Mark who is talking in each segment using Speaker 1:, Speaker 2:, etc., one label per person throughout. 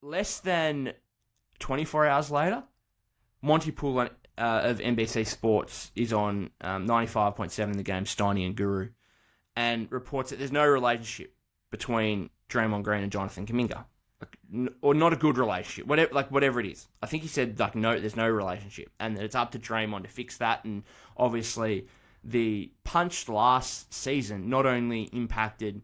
Speaker 1: less than 24 hours later, Monty Poole of NBC Sports is on 95.7 The Game, Steiny and Guru, and reports that there's no relationship between Draymond Green and Jonathan Kuminga. Or not a good relationship, whatever it is. I think he said, no, there's no relationship, and that it's up to Draymond to fix that. And obviously, the punch last season not only impacted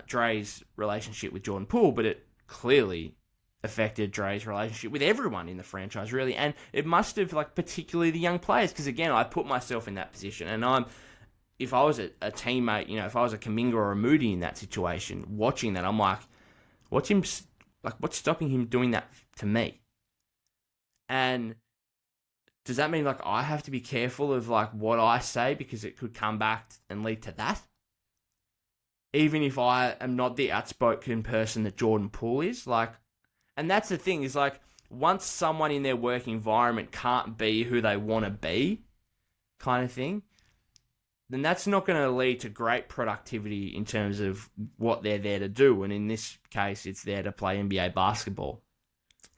Speaker 1: Dre's relationship with Jordan Poole, but it clearly affected Dre's relationship with everyone in the franchise, really. And it must have, particularly the young players, because again, I put myself in that position, and if I was a teammate, if I was a Kuminga or a Moody in that situation, watching that, I'm like, what's stopping him doing that to me? And does that mean I have to be careful of what I say, because it could come back and lead to that? Even if I am not the outspoken person that Jordan Poole is, and that's the thing, is once someone in their work environment can't be who they want to be, kind of thing, then that's not going to lead to great productivity in terms of what they're there to do. And in this case, it's there to play NBA basketball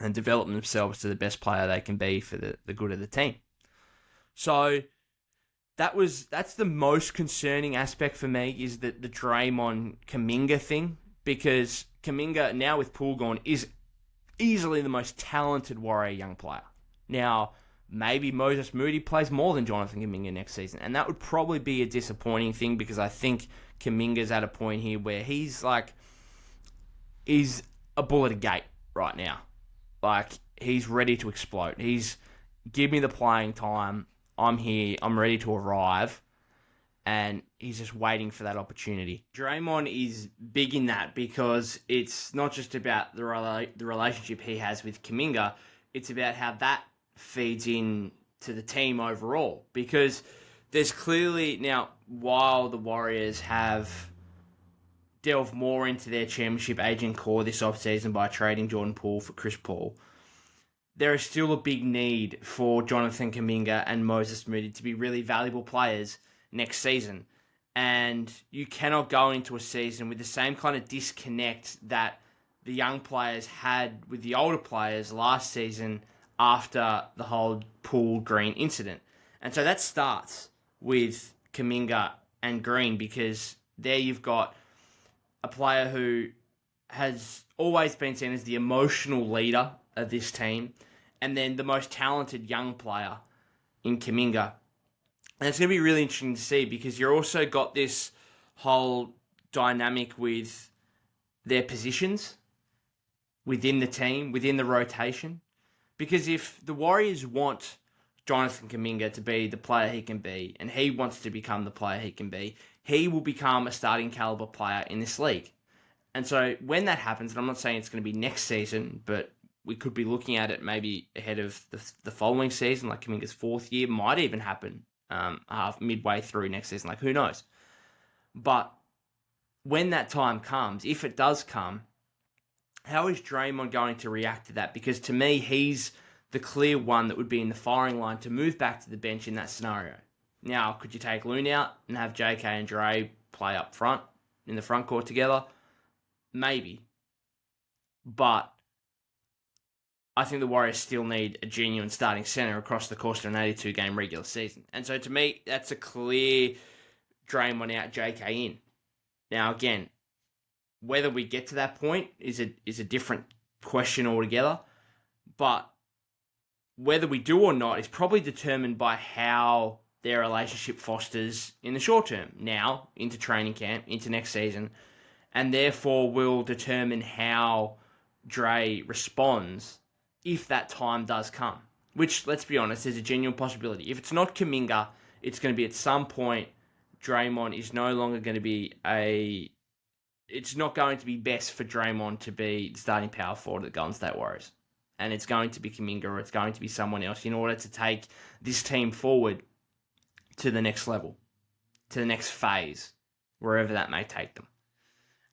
Speaker 1: and develop themselves to the best player they can be for the good of the team. So that's the most concerning aspect for me, is that the Draymond Kuminga thing, because Kuminga, now with Poole gone, is easily the most talented Warrior young player. Now, maybe Moses Moody plays more than Jonathan Kuminga next season, and that would probably be a disappointing thing, because I think Kuminga's at a point here where he's a bull at a gate right now. He's ready to explode. Give me the playing time. I'm here. I'm ready to arrive. And he's just waiting for that opportunity. Draymond is big in that, because it's not just about the relationship he has with Kuminga. It's about how that feeds in to the team overall. Because there's clearly, now, while the Warriors have delved more into their championship agent core this offseason by trading Jordan Poole for Chris Paul, there is still a big need for Jonathan Kuminga and Moses Moody to be really valuable players next season. And you cannot go into a season with the same kind of disconnect that the young players had with the older players last season after the whole Poole Green incident. And so that starts with Kuminga and Green, because there you've got a player who has always been seen as the emotional leader of this team, and then the most talented young player in Kuminga. And it's going to be really interesting to see, because you're also got this whole dynamic with their positions within the team, within the rotation. Because if the Warriors want Jonathan Kuminga to be the player he can be, and he wants to become the player he can be, he will become a starting caliber player in this league. And so when that happens, and I'm not saying it's going to be next season, but we could be looking at it maybe ahead of the following season, like Kuminga's fourth year, might even happen midway through next season, who knows. But when that time comes, if it does come, how is Draymond going to react to that? Because to me, he's the clear one that would be in the firing line to move back to the bench in that scenario. Now, could you take Loon out and have JK and Dre play up front in the front court together? Maybe. But I think the Warriors still need a genuine starting center across the course of an 82-game regular season. And so to me, that's a clear Draymond out, JK in. Now, again, whether we get to that point is a different question altogether. But whether we do or not is probably determined by how their relationship fosters in the short term, now, into training camp, into next season, and therefore will determine how Dre responds if that time does come. Which, let's be honest, is a genuine possibility. If it's not Kuminga, it's going to be at some point Draymond is no longer going to be it's not going to be best for Draymond to be the starting power forward of the Golden State Warriors. And it's going to be Kuminga, or it's going to be someone else in order to take this team forward to the next level, to the next phase, wherever that may take them.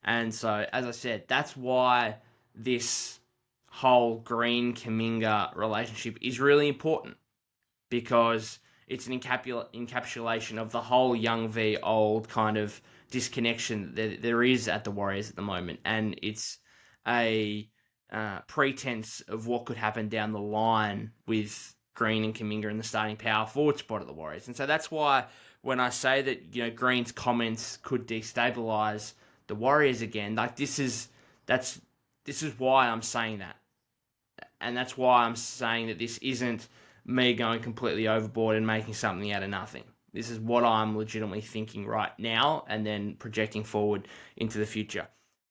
Speaker 1: And so, as I said, that's why this whole Green-Kuminga relationship is really important, because it's an encapsulation of the whole young v old kind of disconnection that there is at the Warriors at the moment. And it's a pretense of what could happen down the line with Green and Kuminga in the starting power forward spot of the Warriors. And so that's why when I say that, Green's comments could destabilize the Warriors again, like this is why I'm saying that. And that's why I'm saying that this isn't me going completely overboard and making something out of nothing. This is what I'm legitimately thinking right now and then projecting forward into the future.